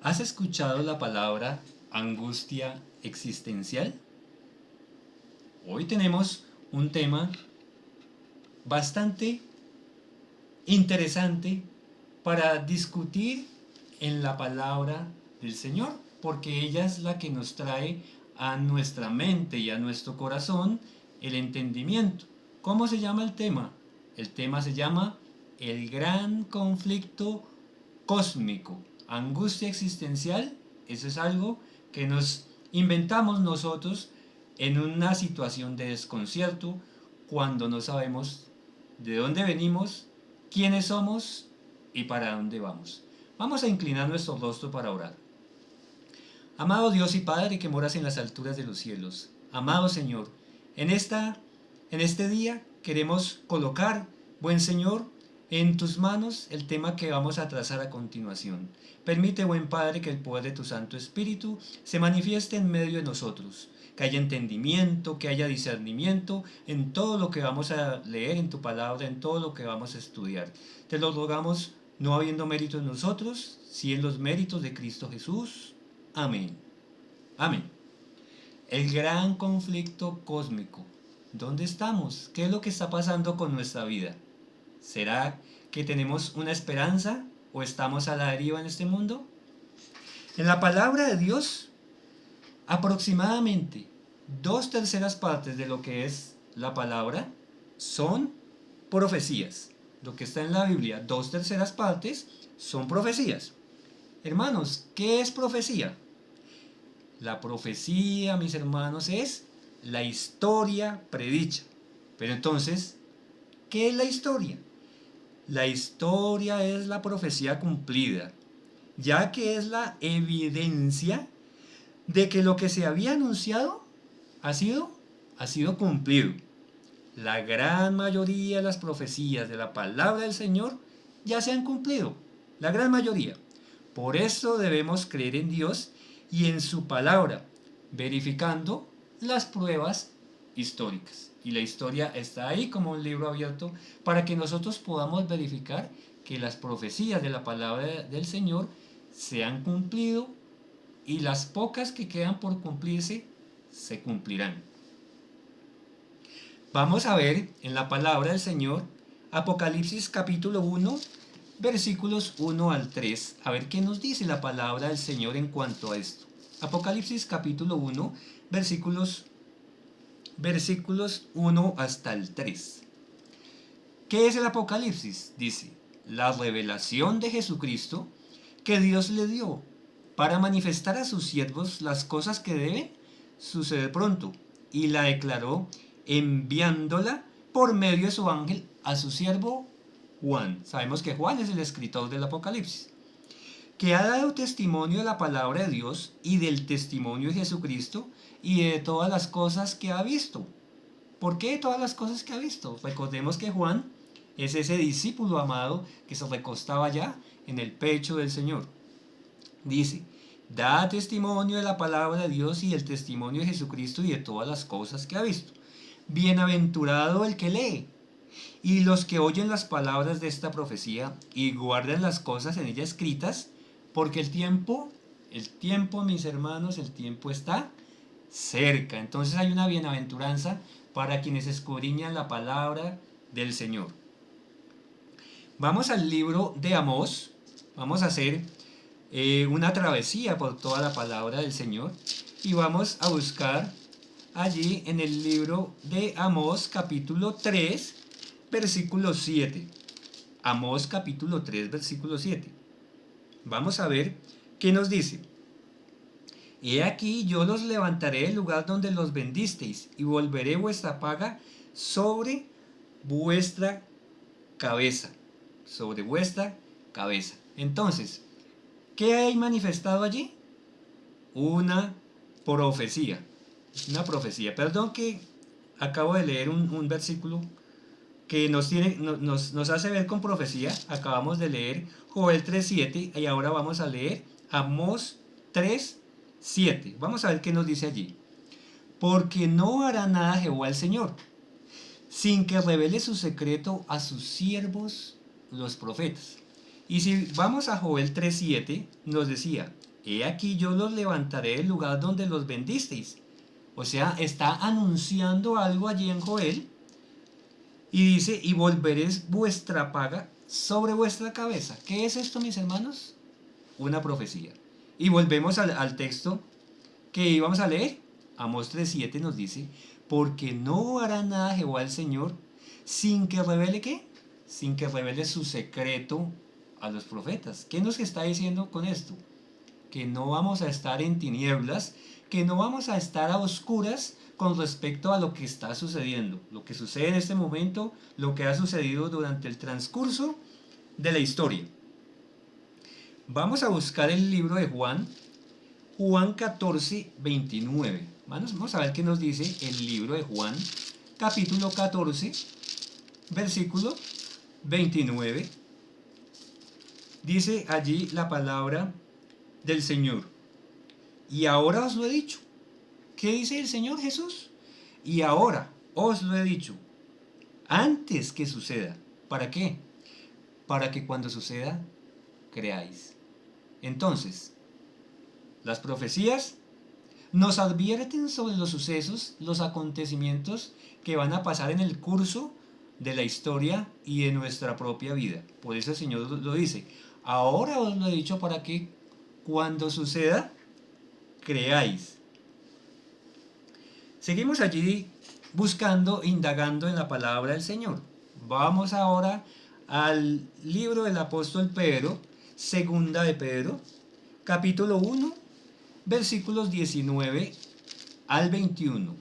¿Has escuchado la palabra angustia existencial? Hoy tenemos un tema bastante interesante para discutir en la palabra del Señor, porque ella es la que nos trae a nuestra mente y a nuestro corazón el entendimiento. ¿Cómo se llama el tema? El tema se llama el gran conflicto cósmico, angustia existencial. Eso es algo que nos inventamos nosotros en una situación de desconcierto cuando no sabemos de dónde venimos, quiénes somos y para dónde vamos. Vamos a inclinar nuestro rostro para orar. Amado Dios y Padre que moras en las alturas de los cielos, amado Señor, en, en este día queremos colocar, buen Señor, en tus manos el tema que vamos a trazar a continuación. Permite, buen Padre, que el poder de tu Santo Espíritu se manifieste en medio de nosotros, que haya entendimiento, que haya discernimiento en todo lo que vamos a leer en tu palabra, en todo lo que vamos a estudiar. Te lo rogamos no habiendo mérito en nosotros, sino en los méritos de Cristo Jesús. Amén. Amén. El gran conflicto cósmico. ¿Dónde estamos? ¿Qué es lo que está pasando con nuestra vida? ¿Será que tenemos una esperanza o estamos a la deriva en este mundo? En la palabra de Dios, aproximadamente 2/3 de lo que es la palabra son profecías. Lo que está en la Biblia, 2/3 son profecías. Hermanos, ¿qué es profecía? La profecía, mis hermanos, es la historia predicha. Pero entonces, ¿qué es la historia? La historia es la profecía cumplida, ya que es la evidencia de que lo que se había anunciado ha sido cumplido. La gran mayoría de las profecías de la palabra del Señor ya se han cumplido, la gran mayoría. Por eso debemos creer en Dios y en su palabra, verificando las pruebas históricas. Y la historia está ahí como un libro abierto para que nosotros podamos verificar que las profecías de la palabra del Señor se han cumplido y las pocas que quedan por cumplirse se cumplirán. Vamos a ver en la palabra del Señor Apocalipsis capítulo 1, versículos 1 al 3. A ver qué nos dice la palabra del Señor en cuanto a esto. Apocalipsis capítulo 1, versículos 1 hasta el 3. ¿Qué es el Apocalipsis? Dice, la revelación de Jesucristo que Dios le dio para manifestar a sus siervos las cosas que deben suceder pronto, y la declaró enviándola por medio de su ángel a su siervo Juan. Sabemos que Juan es el escritor del Apocalipsis, que ha dado testimonio de la palabra de Dios y del testimonio de Jesucristo y de todas las cosas que ha visto. ¿Por qué todas las cosas que ha visto? Recordemos que Juan es ese discípulo amado que se recostaba ya en el pecho del Señor. Dice, da testimonio de la palabra de Dios y del testimonio de Jesucristo y de todas las cosas que ha visto. Bienaventurado el que lee y los que oyen las palabras de esta profecía y guardan las cosas en ella escritas, porque el tiempo, mis hermanos, el tiempo está cerca. Entonces hay una bienaventuranza para quienes escudriñan la palabra del Señor. Vamos al libro de Amós. Vamos a hacer una travesía por toda la palabra del Señor y vamos a buscar allí en el libro de Amós capítulo 3 versículo 7. Amós capítulo 3 versículo 7. Vamos a ver qué nos dice. He aquí yo los levantaré del lugar donde los vendisteis y volveré vuestra paga sobre vuestra cabeza. Sobre vuestra cabeza. Entonces, ¿qué hay manifestado allí? Una profecía. Una profecía. Perdón que acabo de leer un versículo que nos hace ver con profecía. Acabamos de leer Joel 3.7 y ahora vamos a leer Amós 3.7. Vamos a ver qué nos dice allí. Porque no hará nada Jehová el Señor, sin que revele su secreto a sus siervos los profetas. Y si vamos a Joel 3.7, nos decía, he aquí yo los levantaré del lugar donde los vendisteis. O sea, está anunciando algo allí en Joel y dice, y volveréis vuestra paga sobre vuestra cabeza. ¿Qué es esto, mis hermanos? Una profecía. Y volvemos al texto que íbamos a leer. Amós 3:7 nos dice, porque no hará nada Jehová el Señor sin que revele ¿qué? Sin que revele su secreto a los profetas. ¿Qué nos está diciendo con esto? Que no vamos a estar en tinieblas, que no vamos a estar a oscuras con respecto a lo que está sucediendo, lo que sucede en este momento, lo que ha sucedido durante el transcurso de la historia. Vamos a buscar el libro de Juan 14:29. Vamos a ver qué nos dice el libro de Juan, capítulo 14, versículo 29. Dice allí la palabra del Señor. Y ahora os lo he dicho. ¿Qué dice el Señor Jesús? Y ahora os lo he dicho. Antes que suceda. ¿Para qué? Para que cuando suceda, creáis. Entonces, las profecías nos advierten sobre los sucesos, los acontecimientos que van a pasar en el curso de la historia y de nuestra propia vida. Por eso el Señor lo dice. Ahora os lo he dicho para que cuando suceda, creáis. Seguimos allí buscando, indagando en la palabra del Señor. Vamos ahora al libro del apóstol Pedro, segunda de Pedro, capítulo 1, versículos 19 al 21.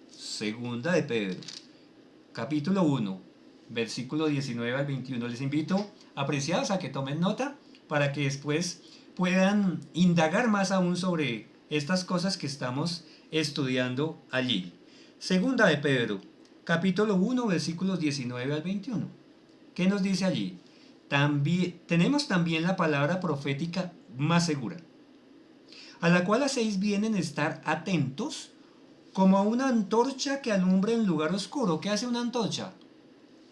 Segunda de Pedro, capítulo 1, versículo 19 al 21. Les invito, apreciados, a que tomen nota para que después puedan indagar más aún sobre estas cosas que estamos estudiando allí. Segunda de Pedro, capítulo 1, versículos 19 al 21. ¿Qué nos dice allí? Tenemos también la palabra profética más segura, a la cual hacéis bien en estar atentos, como a una antorcha que alumbra en lugar oscuro. ¿Qué hace una antorcha?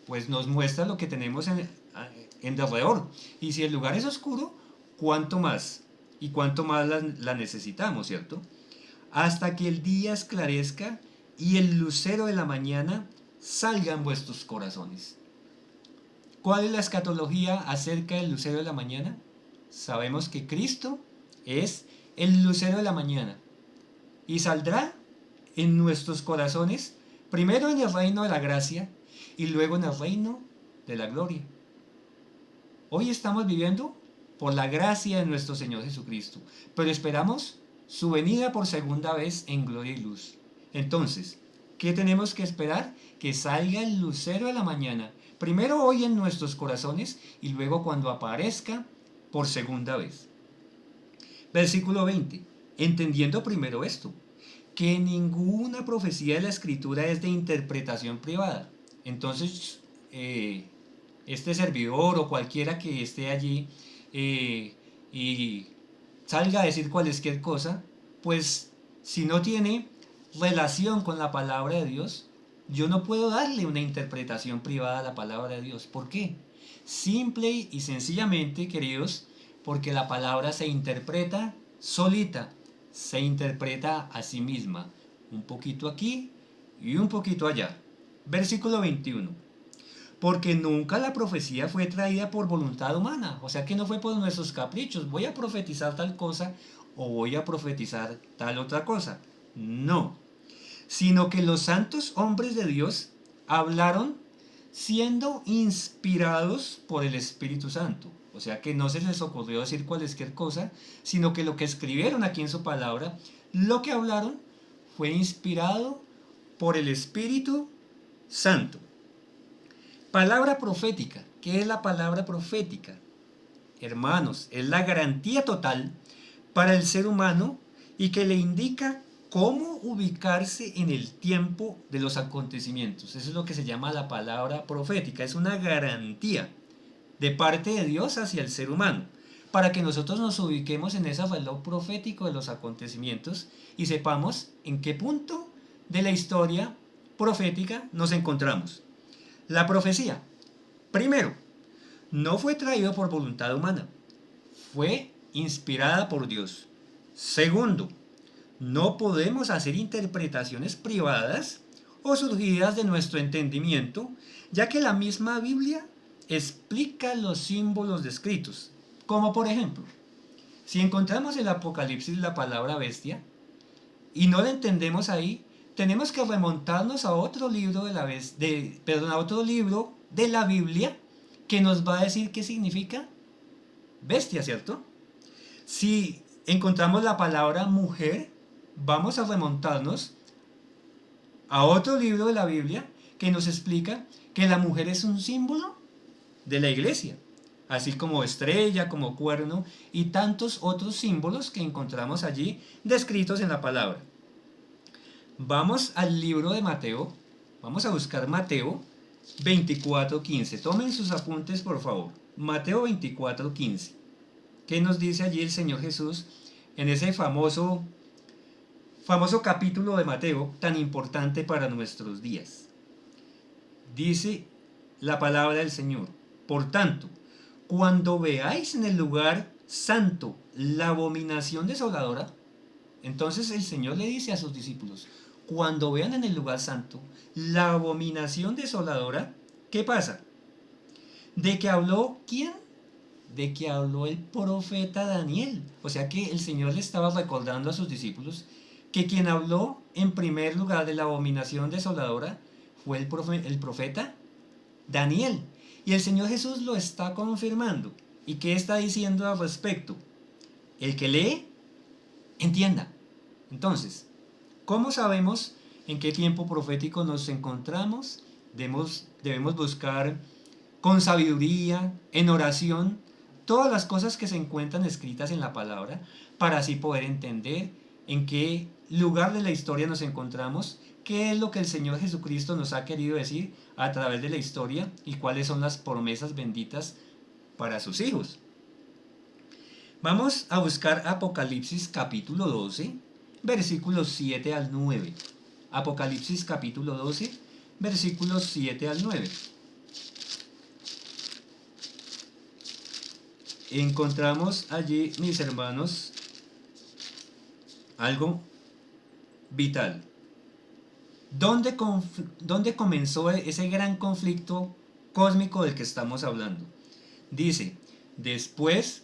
Pues nos muestra lo que tenemos en derredor. Y si el lugar es oscuro, ¿cuánto más? Y cuánto más la necesitamos, ¿cierto? Hasta que el día esclarezca y el lucero de la mañana salga en vuestros corazones. ¿Cuál es la escatología acerca del lucero de la mañana? Sabemos que Cristo es el lucero de la mañana y saldrá en nuestros corazones, primero en el reino de la gracia y luego en el reino de la gloria. Hoy estamos viviendo por la gracia de nuestro Señor Jesucristo, pero esperamos su venida por segunda vez en gloria y luz. Entonces, ¿qué tenemos que esperar? Que salga el lucero de la mañana, primero hoy en nuestros corazones y luego cuando aparezca por segunda vez. Versículo 20. Entendiendo primero esto, que ninguna profecía de la Escritura es de interpretación privada. Entonces, este servidor o cualquiera que esté allí y salga a decir cualquier cosa, pues si no tiene relación con la palabra de Dios, yo no puedo darle una interpretación privada a la palabra de Dios. ¿Por qué? Simple y sencillamente, queridos, porque la palabra se interpreta solita, se interpreta a sí misma, un poquito aquí y un poquito allá. Versículo 21. Porque nunca la profecía fue traída por voluntad humana, o sea que no fue por nuestros caprichos, voy a profetizar tal cosa o voy a profetizar tal otra cosa. No, sino que los santos hombres de Dios hablaron siendo inspirados por el Espíritu Santo. O sea que no se les ocurrió decir cualquier cosa, sino que lo que escribieron aquí en su palabra, lo que hablaron, fue inspirado por el Espíritu Santo. Palabra profética. ¿Qué es la palabra profética? Hermanos, es la garantía total para el ser humano y que le indica cómo ubicarse en el tiempo de los acontecimientos. Eso es lo que se llama la palabra profética. Es una garantía de parte de Dios hacia el ser humano, para que nosotros nos ubiquemos en ese reloj profético de los acontecimientos y sepamos en qué punto de la historia profética nos encontramos. La profecía, primero, no fue traído por voluntad humana, fue inspirada por Dios. Segundo, no podemos hacer interpretaciones privadas o surgidas de nuestro entendimiento, ya que la misma Biblia explica los símbolos descritos. Como por ejemplo, si encontramos en el Apocalipsis la palabra bestia y no la entendemos ahí, tenemos que remontarnos a otro libro a otro libro de la Biblia que nos va a decir qué significa bestia, ¿cierto? Si encontramos la palabra mujer, vamos a remontarnos a otro libro de la Biblia que nos explica que la mujer es un símbolo de la iglesia, así como estrella, como cuerno y tantos otros símbolos que encontramos allí descritos en la palabra. Vamos al libro de Mateo, vamos a buscar Mateo 24:15. Tomen sus apuntes, por favor. Mateo 24:15. ¿Qué nos dice allí el Señor Jesús en ese famoso capítulo de Mateo tan importante para nuestros días? Dice la palabra del Señor: por tanto, cuando veáis en el lugar santo la abominación desoladora, entonces el Señor le dice a sus discípulos, cuando vean en el lugar santo la abominación desoladora, ¿qué pasa? ¿De qué habló quién? De que habló el profeta Daniel. O sea que el Señor le estaba recordando a sus discípulos que quien habló en primer lugar de la abominación desoladora fue el profeta Daniel. Y el Señor Jesús lo está confirmando. ¿Y qué está diciendo al respecto? El que lee, entienda. Entonces, ¿cómo sabemos en qué tiempo profético nos encontramos? Debemos buscar con sabiduría, en oración, todas las cosas que se encuentran escritas en la palabra, para así poder entender en qué lugar de la historia nos encontramos, qué es lo que el Señor Jesucristo nos ha querido decir a través de la historia y cuáles son las promesas benditas para sus hijos. Vamos a buscar Apocalipsis capítulo 12, versículos 7 al 9. Apocalipsis capítulo 12, versículos 7 al 9. Encontramos allí, mis hermanos, algo vital. ¿Dónde comenzó ese gran conflicto cósmico del que estamos hablando? Dice, después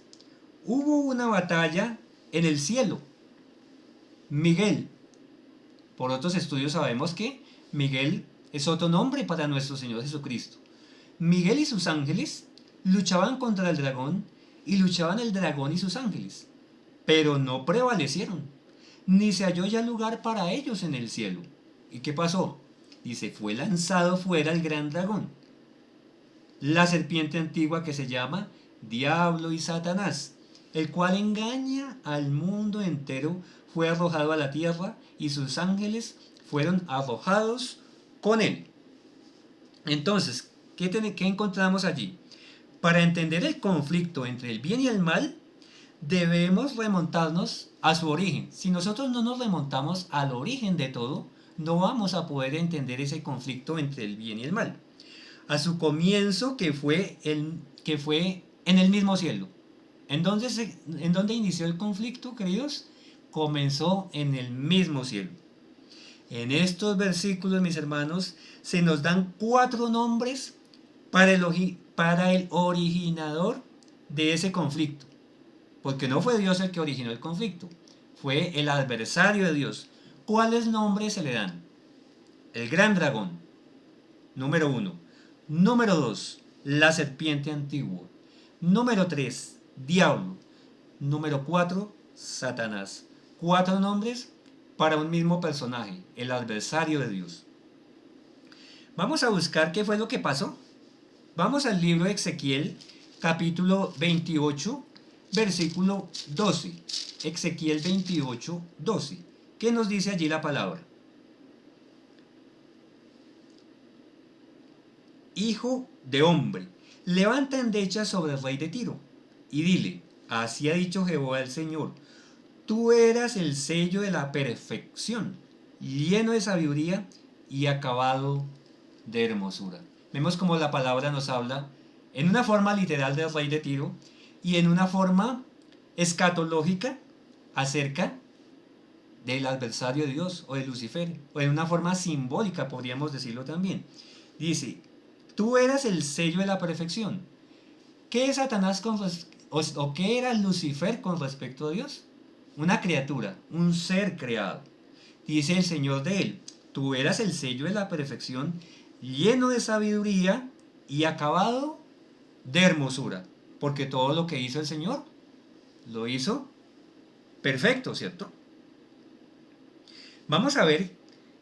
hubo una batalla en el cielo. Miguel, por otros estudios sabemos que Miguel es otro nombre para nuestro Señor Jesucristo. Miguel y sus ángeles luchaban contra el dragón y luchaban el dragón y sus ángeles, pero no prevalecieron, ni se halló ya lugar para ellos en el cielo. ¿Y qué pasó? Dice, fue lanzado fuera el gran dragón, la serpiente antigua que se llama Diablo y Satanás, el cual engaña al mundo entero, fue arrojado a la tierra y sus ángeles fueron arrojados con él. Entonces, ¿qué encontramos allí? Para entender el conflicto entre el bien y el mal, debemos remontarnos a su origen. Si nosotros no nos remontamos al origen de todo, no vamos a poder entender ese conflicto entre el bien y el mal. A su comienzo, que fue en el mismo cielo. ¿En dónde inició el conflicto, queridos? Comenzó en el mismo cielo. En estos versículos, mis hermanos, se nos dan 4 nombres para el originador de ese conflicto. Porque no fue Dios el que originó el conflicto, fue el adversario de Dios. ¿Cuáles nombres se le dan? El gran dragón, número 1. Número 2, la serpiente antigua. Número 3, diablo. Número 4, Satanás. 4 nombres para un mismo personaje, el adversario de Dios. Vamos a buscar qué fue lo que pasó. Vamos al libro de Ezequiel, capítulo 28, versículo 12. Ezequiel 28, 12. ¿Qué nos dice allí la palabra? Hijo de hombre, levanta endecha sobre el rey de Tiro y dile, así ha dicho Jehová el Señor, tú eras el sello de la perfección, lleno de sabiduría y acabado de hermosura. Vemos como la palabra nos habla en una forma literal del rey de Tiro y en una forma escatológica acerca del adversario de Dios o de Lucifer, o de una forma simbólica podríamos decirlo también. Dice, tú eras el sello de la perfección. ¿Qué es Satanás o qué era Lucifer con respecto a Dios? Una criatura, un ser creado. Dice el Señor de él, tú eras el sello de la perfección, lleno de sabiduría y acabado de hermosura, porque todo lo que hizo el Señor lo hizo perfecto, ¿cierto? Vamos a ver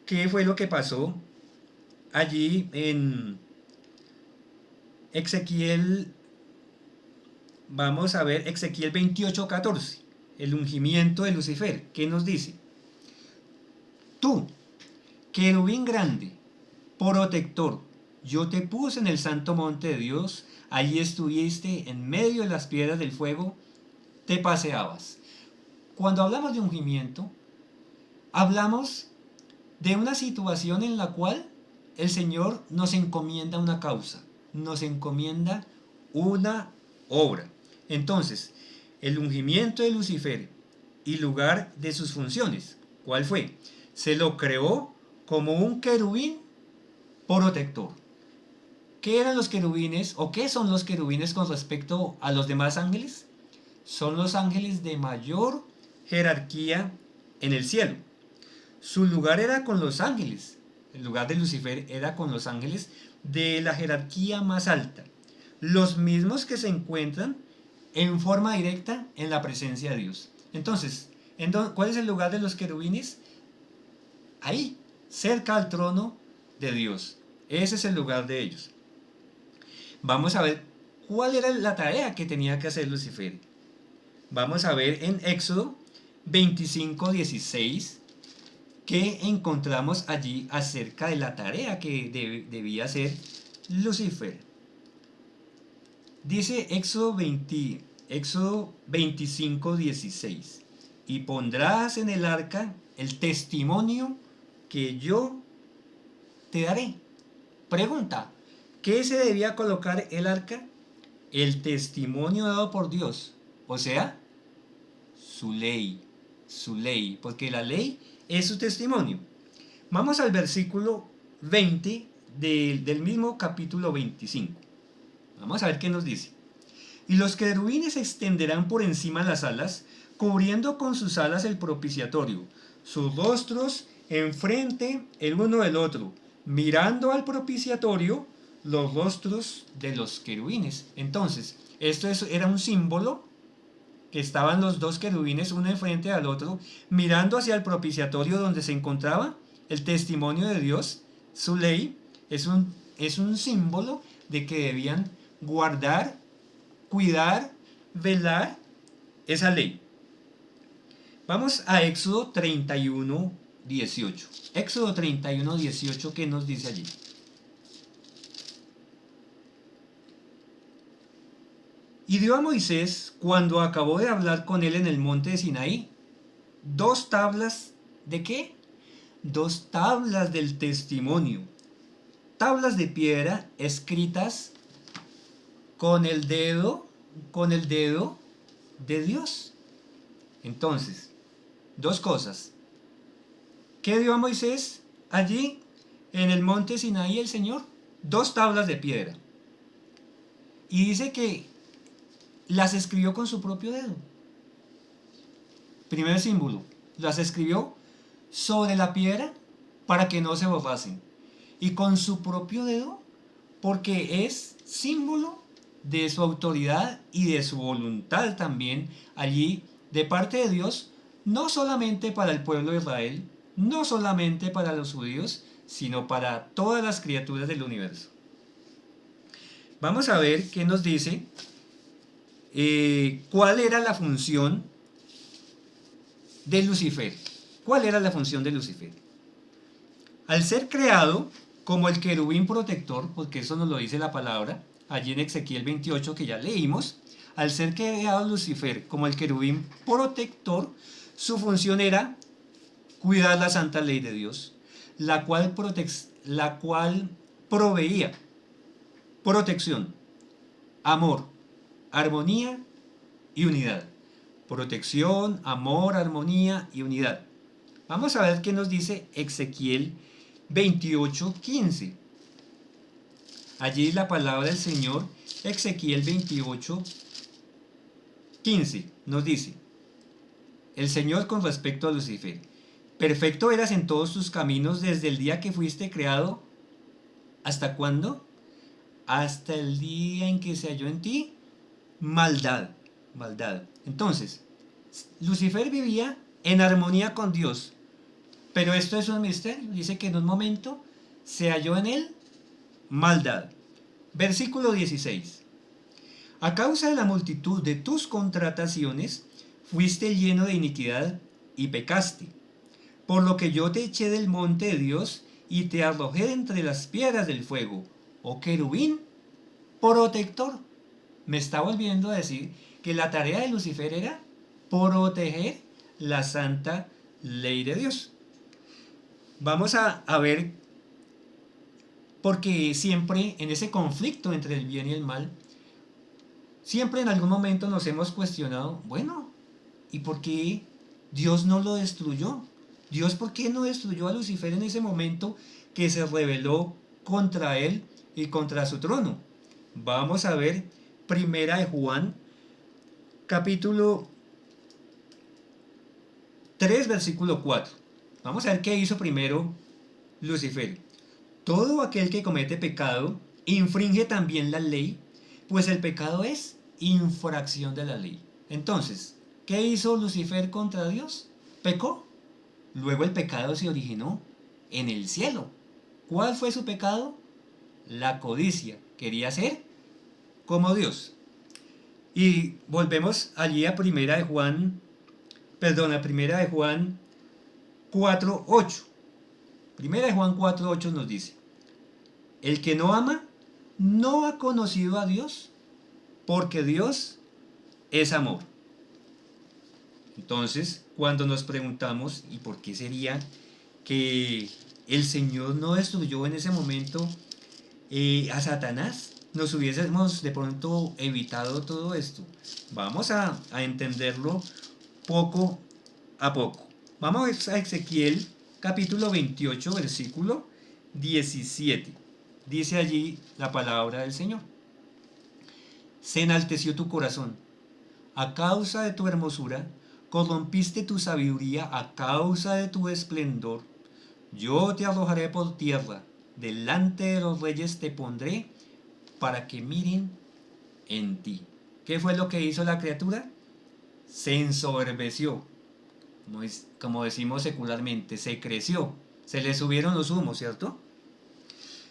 qué fue lo que pasó allí en Ezequiel. Vamos a ver Ezequiel 28:14, el ungimiento de Lucifer. ¿Qué nos dice? Tú, querubín grande, protector, yo te puse en el santo monte de Dios, allí estuviste en medio de las piedras del fuego, te paseabas. Cuando hablamos de ungimiento, hablamos de una situación en la cual el Señor nos encomienda una causa, nos encomienda una obra. Entonces, el ungimiento de Lucifer y lugar de sus funciones, ¿cuál fue? Se lo creó como un querubín protector. ¿Qué eran los querubines o qué son los querubines con respecto a los demás ángeles? Son los ángeles de mayor jerarquía en el cielo. Su lugar era con los ángeles. El lugar de Lucifer era con los ángeles de la jerarquía más alta. Los mismos que se encuentran en forma directa en la presencia de Dios. Entonces, ¿cuál es el lugar de los querubines? Ahí, cerca al trono de Dios. Ese es el lugar de ellos. Vamos a ver cuál era la tarea que tenía que hacer Lucifer. Vamos a ver en Éxodo 25:16 que encontramos allí acerca de la tarea que debía hacer Lucifer. Dice Éxodo 25:16, y pondrás en el arca el testimonio que yo te daré. Pregunta, ¿qué se debía colocar el arca? El testimonio dado por Dios, o sea, su ley, porque la ley es su testimonio. Vamos al versículo 20 del mismo capítulo 25. Vamos a ver qué nos dice. Y los querubines se extenderán por encima las alas, cubriendo con sus alas el propiciatorio, sus rostros enfrente el uno del otro, mirando al propiciatorio los rostros de los querubines. Entonces, era un símbolo que estaban los dos querubines uno enfrente al otro, mirando hacia el propiciatorio donde se encontraba el testimonio de Dios, su ley. Es un símbolo de que debían guardar, cuidar, velar esa ley. Vamos a Éxodo 31:18. Éxodo 31:18, ¿qué nos dice allí? Y dio a Moisés, cuando acabó de hablar con él en el monte de Sinaí, 2 tablas ¿de qué? 2 tablas del testimonio, tablas de piedra escritas con el dedo de Dios. Entonces, 2 cosas. ¿Qué dio a Moisés allí en el monte Sinaí el Señor? 2 tablas de piedra. Y dice que las escribió con su propio dedo. Primer símbolo, las escribió sobre la piedra para que no se borrasen. Y con su propio dedo, porque es símbolo de su autoridad y de su voluntad también allí de parte de Dios, no solamente para el pueblo de Israel, no solamente para los judíos, sino para todas las criaturas del universo. Vamos a ver qué nos dice, cuál era la función de Lucifer. ¿Cuál era la función de Lucifer? Al ser creado como el querubín protector, porque eso nos lo dice la palabra, allí en Ezequiel 28 que ya leímos, al ser creado Lucifer como el querubín protector, su función era cuidar la santa ley de Dios, la cual proveía protección, amor, armonía y unidad. protección, amor, armonía y unidad. Vamos a ver qué nos dice Ezequiel 28:15. Allí la palabra del Señor, Ezequiel 28:15, nos dice, el Señor con respecto a Lucifer: perfecto eras en todos tus caminos desde el día que fuiste creado. ¿Hasta cuándo? Hasta el día en que se halló en ti maldad. Maldad. Entonces, Lucifer vivía en armonía con Dios. Pero esto es un misterio. Dice que en un momento se halló en él maldad. Versículo 16. A causa de la multitud de tus contrataciones, fuiste lleno de iniquidad y pecaste. Por lo que yo te eché del monte de Dios y te arrojé de entre las piedras del fuego, oh querubín protector. Me está volviendo a decir que la tarea de Lucifer era proteger la santa ley de Dios. Vamos a ver, porque siempre en ese conflicto entre el bien y el mal, siempre en algún momento nos hemos cuestionado, bueno, ¿y por qué Dios no lo destruyó? Dios, ¿por qué no destruyó a Lucifer en ese momento que se rebeló contra él y contra su trono? Vamos a ver Primera de Juan, capítulo 3, versículo 4. Vamos a ver qué hizo primero Lucifer. Todo aquel que comete pecado infringe también la ley, pues el pecado es infracción de la ley. Entonces, ¿qué hizo Lucifer contra Dios? Pecó. Luego el pecado se originó en el cielo. ¿Cuál fue su pecado? La codicia. Quería ser como Dios. Y volvemos allí a Primera de Juan 4:8. Primera de Juan 4:8 nos dice: el que no ama no ha conocido a Dios, porque Dios es amor. Entonces, cuando nos preguntamos, ¿y por qué sería que el Señor no destruyó en ese momento a Satanás? Nos hubiésemos de pronto evitado todo esto. Vamos a entenderlo poco a poco. Vamos a Ezequiel capítulo 28, versículo 17. Dice allí la palabra del Señor: se enalteció tu corazón a causa de tu hermosura, corrompiste tu sabiduría a causa de tu esplendor. Yo te arrojaré por tierra, delante de los reyes te pondré, para que miren en ti. ¿Qué fue lo que hizo la criatura? Se ensoberbeció, como decimos secularmente, se creció, se le subieron los humos, ¿cierto?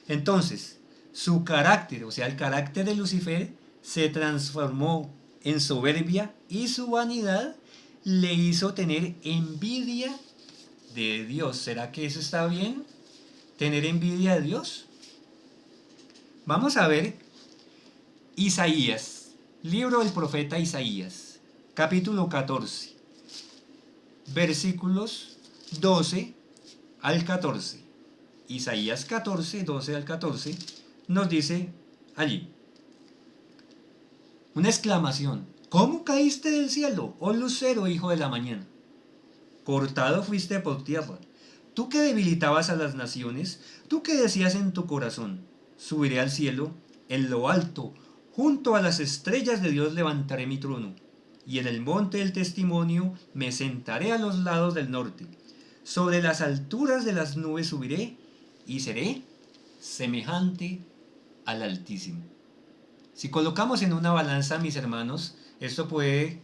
Entonces, su carácter, o sea, el carácter de Lucifer, se transformó en soberbia y su vanidad le hizo tener envidia de Dios. ¿Será que eso está bien? ¿Tener envidia de Dios? Vamos a ver Isaías, libro del profeta Isaías, capítulo 14, versículos 12 al 14. Isaías 14, 12 al 14, nos dice allí una exclamación: ¿cómo caíste del cielo, oh lucero, hijo de la mañana? Cortado fuiste por tierra, tú que debilitabas a las naciones, tú que decías en tu corazón: subiré al cielo, en lo alto, junto a las estrellas de Dios levantaré mi trono, y en el monte del testimonio me sentaré a los lados del norte. Sobre las alturas de las nubes subiré, y seré semejante al Altísimo. Si colocamos en una balanza, mis hermanos, esto puede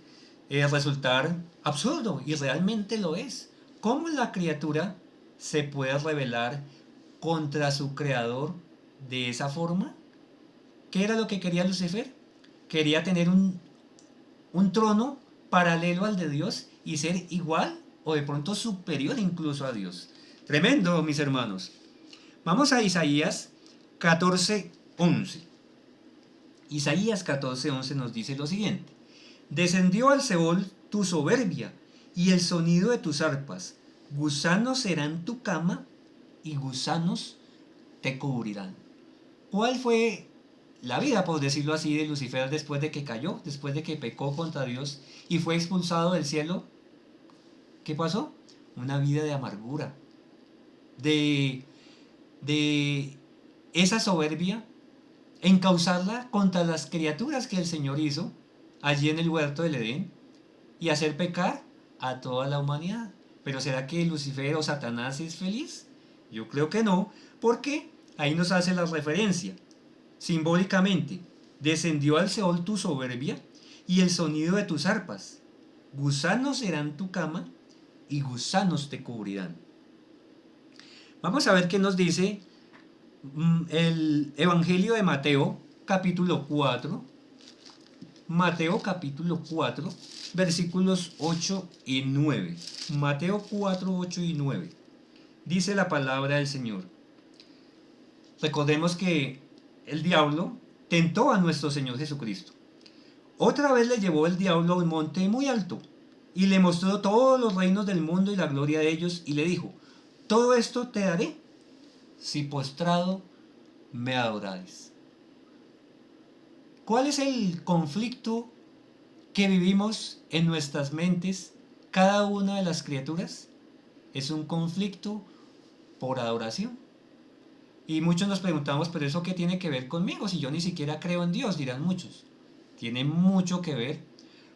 resultar absurdo, y realmente lo es. ¿Cómo la criatura se puede rebelar contra su creador de esa forma? ¿Qué era lo que quería Lucifer? Quería tener un trono paralelo al de Dios y ser igual o de pronto superior incluso a Dios. Tremendo, mis hermanos. Vamos a Isaías 14:11. Isaías 14:11 nos dice lo siguiente: descendió al Seol tu soberbia y el sonido de tus arpas. Gusanos serán tu cama y gusanos te cubrirán. ¿Cuál fue la vida, por decirlo así, de Lucifer después de que cayó, después de que pecó contra Dios y fue expulsado del cielo. ¿Qué pasó? Una vida de amargura, de, de esa soberbia, encauzarla contra las criaturas que el Señor hizo allí en el huerto del Edén y hacer pecar a toda la humanidad. Pero ¿será que Lucifer o Satanás es feliz? Yo creo que no, porque ahí nos hace la referencia. Simbólicamente, descendió al Seol tu soberbia y el sonido de tus arpas. Gusanos serán tu cama y gusanos te cubrirán. Vamos a ver qué nos dice el Evangelio de Mateo, capítulo 4. Mateo capítulo 4, versículos 8 y 9. Mateo 4, 8 y 9. Dice la palabra del Señor. Recordemos que el diablo tentó a nuestro Señor Jesucristo. Otra vez le llevó el diablo a un monte muy alto y le mostró todos los reinos del mundo y la gloria de ellos y le dijo, todo esto te daré si postrado me adorares. ¿Cuál es el conflicto que vivimos en nuestras mentes cada una de las criaturas? Es un conflicto por adoración. Y muchos nos preguntamos, pero ¿eso qué tiene que ver conmigo? Si yo ni siquiera creo en Dios, dirán muchos. Tiene mucho que ver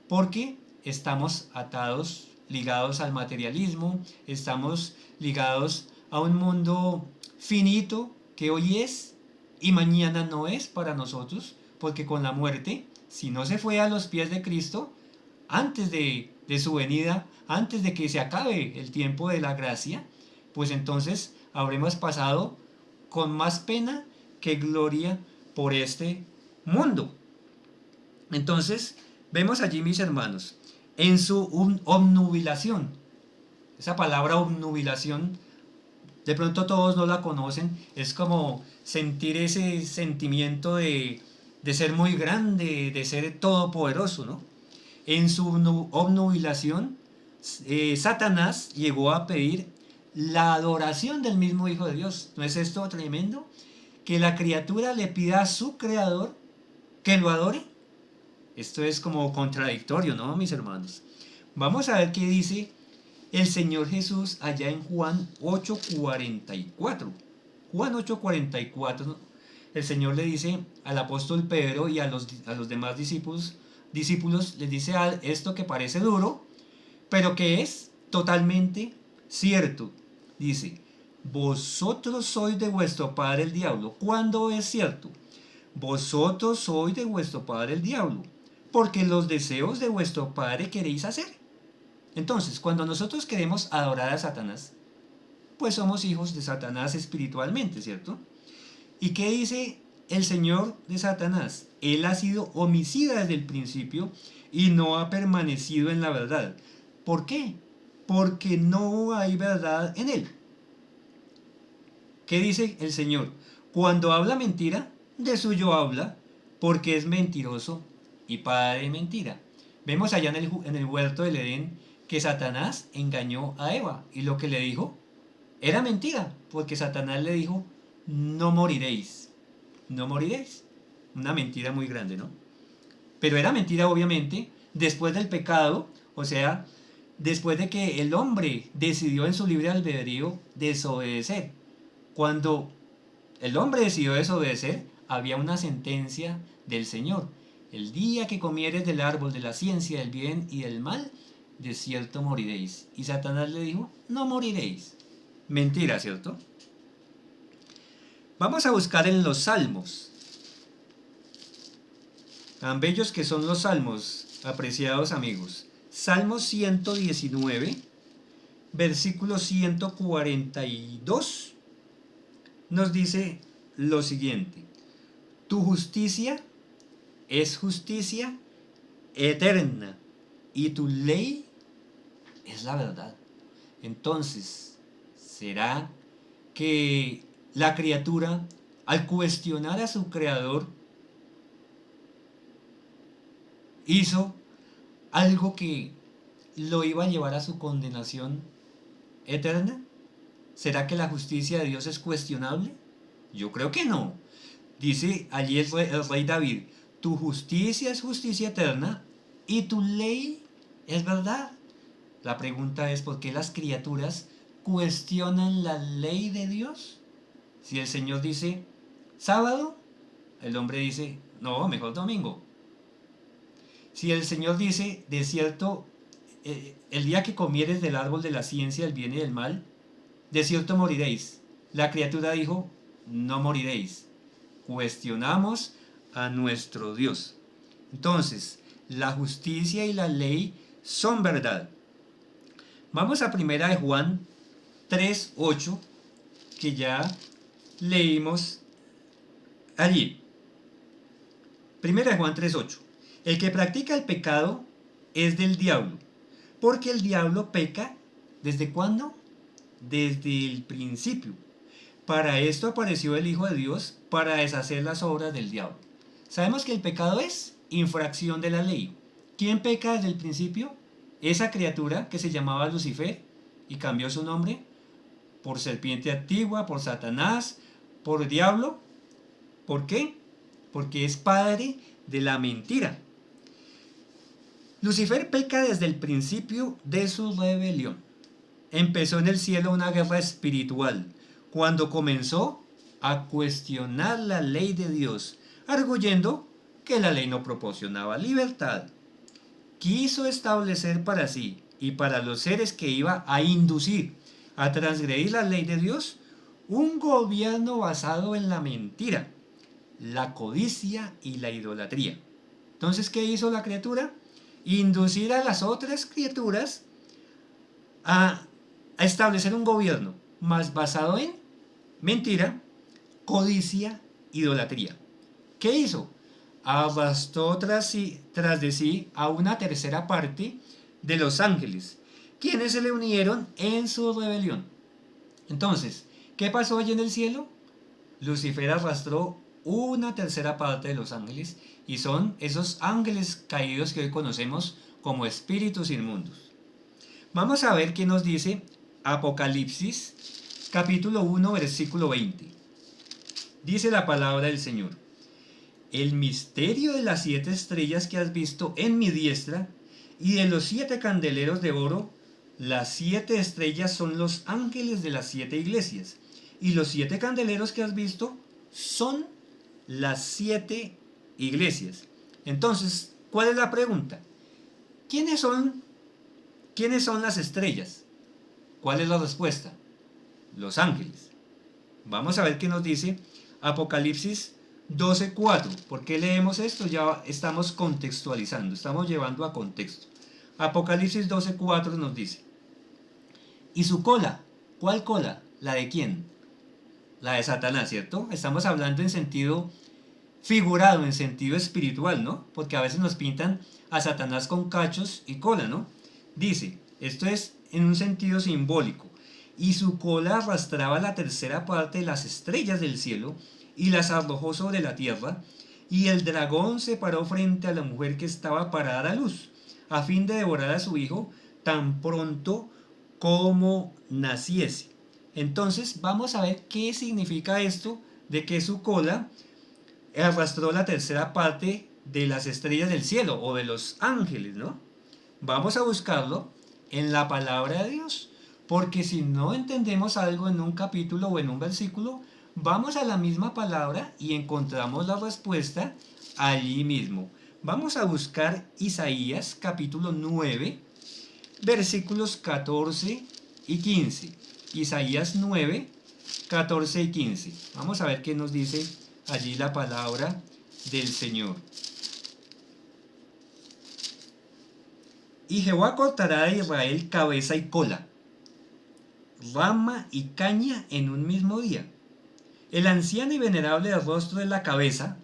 porque estamos atados, ligados al materialismo, estamos ligados a un mundo finito que hoy es y mañana no es para nosotros, porque con la muerte, si no se fue a los pies de Cristo, antes de su venida, antes de que se acabe el tiempo de la gracia, pues entonces habremos pasado con más pena que gloria por este mundo. Entonces, vemos allí, mis hermanos, en su obnubilación. Esa palabra obnubilación, de pronto todos no la conocen, es como sentir ese sentimiento de ser muy grande, de ser todopoderoso, ¿no? En su obnubilación, Satanás llegó a pedir la adoración del mismo Hijo de Dios. ¿No es esto tremendo? Que la criatura le pida a su creador que lo adore. Esto es como contradictorio, ¿no, mis hermanos? Vamos a ver qué dice el Señor Jesús allá en Juan 8:44. Juan 8:44, el Señor le dice al apóstol Pedro y a los demás discípulos, les dice esto que parece duro, pero que es totalmente cierto. Dice, vosotros sois de vuestro padre el diablo. ¿Cuándo es cierto? Vosotros sois de vuestro padre el diablo, porque los deseos de vuestro padre queréis hacer. Entonces, cuando nosotros queremos adorar a Satanás, pues somos hijos de Satanás espiritualmente, ¿cierto? ¿Y qué dice el Señor de Satanás? Él ha sido homicida desde el principio y no ha permanecido en la verdad. ¿Por qué? Porque no hay verdad en él. ¿Qué dice el Señor? Cuando habla mentira, de suyo habla, porque es mentiroso y padre de mentira. Vemos allá en el huerto del Edén que Satanás engañó a Eva y lo que le dijo era mentira, porque Satanás le dijo, no moriréis, no moriréis. Una mentira muy grande, ¿no? Pero era mentira, obviamente, después del pecado, o sea, después de que el hombre decidió en su libre albedrío desobedecer. Cuando el hombre decidió desobedecer, había una sentencia del Señor. El día que comieres del árbol de la ciencia del bien y del mal, de cierto moriréis. Y Satanás le dijo, no moriréis. Mentira, ¿cierto? Vamos a buscar en los salmos. Tan bellos que son los salmos, apreciados amigos. Salmo 119, versículo 142, nos dice lo siguiente. Tu justicia es justicia eterna y tu ley es la verdad. Entonces, ¿será que la criatura, al cuestionar a su creador, hizo algo que lo iba a llevar a su condenación eterna? ¿Será que la justicia de Dios es cuestionable? Yo creo que no. Dice allí el rey David, tu justicia es justicia eterna y tu ley es verdad. La pregunta es, ¿por qué las criaturas cuestionan la ley de Dios? Si el Señor dice sábado, el hombre dice, no, mejor domingo. Si el Señor dice, de cierto, el día que comieres del árbol de la ciencia del bien y del mal, de cierto moriréis. La criatura dijo, no moriréis. Cuestionamos a nuestro Dios. Entonces, la justicia y la ley son verdad. Vamos a primera de Juan 3:8, que ya leímos allí. Primera de Juan 3:8. El que practica el pecado es del diablo, porque el diablo peca ¿desde cuándo? Desde el principio. Para esto apareció el Hijo de Dios, para deshacer las obras del diablo. Sabemos que el pecado es infracción de la ley. ¿Quién peca desde el principio? Esa criatura que se llamaba Lucifer y cambió su nombre por serpiente antigua, por Satanás, por diablo. ¿Por qué? Porque es padre de la mentira. Lucifer peca desde el principio de su rebelión. Empezó en el cielo una guerra espiritual cuando comenzó a cuestionar la ley de Dios, arguyendo que la ley no proporcionaba libertad. Quiso establecer para sí y para los seres que iba a inducir a transgredir la ley de Dios un gobierno basado en la mentira, la codicia y la idolatría. Entonces, ¿qué hizo la criatura? Inducir a las otras criaturas a establecer un gobierno más basado en mentira, codicia, idolatría. ¿Qué hizo? Arrastró tras de sí a una tercera parte de los ángeles, quienes se le unieron en su rebelión. Entonces, ¿qué pasó allí en el cielo? Lucifer arrastró una tercera parte de los ángeles y son esos ángeles caídos que hoy conocemos como espíritus inmundos. Vamos a ver qué nos dice Apocalipsis capítulo 1 versículo 20. Dice la palabra del Señor: el misterio de las 7 estrellas que has visto en mi diestra y de los 7 candeleros de oro. Las 7 estrellas son los ángeles de las 7 iglesias y los 7 candeleros que has visto son las 7 iglesias. Entonces, ¿cuál es la pregunta? ¿Quiénes son las estrellas? ¿Cuál es la respuesta? Los ángeles. Vamos a ver qué nos dice Apocalipsis 12:4. ¿Por qué leemos esto? Ya estamos contextualizando, estamos llevando a contexto. Apocalipsis 12:4 nos dice: ¿y su cola? ¿Cuál cola? ¿La de quién? La de Satanás, ¿cierto? Estamos hablando en sentido figurado, en sentido espiritual, ¿no? Porque a veces nos pintan a Satanás con cachos y cola, ¿no? Dice, esto es en un sentido simbólico: y su cola arrastraba la tercera parte de las estrellas del cielo y las arrojó sobre la tierra, y el dragón se paró frente a la mujer que estaba para dar a luz, a fin de devorar a su hijo tan pronto como naciese. Entonces vamos a ver qué significa esto de que su cola arrastró la tercera parte de las estrellas del cielo o de los ángeles, ¿no? Vamos a buscarlo en la palabra de Dios, porque si no entendemos algo en un capítulo o en un versículo, vamos a la misma palabra y encontramos la respuesta allí mismo. Vamos a buscar Isaías capítulo 9, versículos 14 y 15. Isaías 9, 14 y 15. Vamos a ver qué nos dice allí la palabra del Señor. Y Jehová cortará de Israel cabeza y cola, rama y caña en un mismo día. El anciano y venerable del rostro es la cabeza,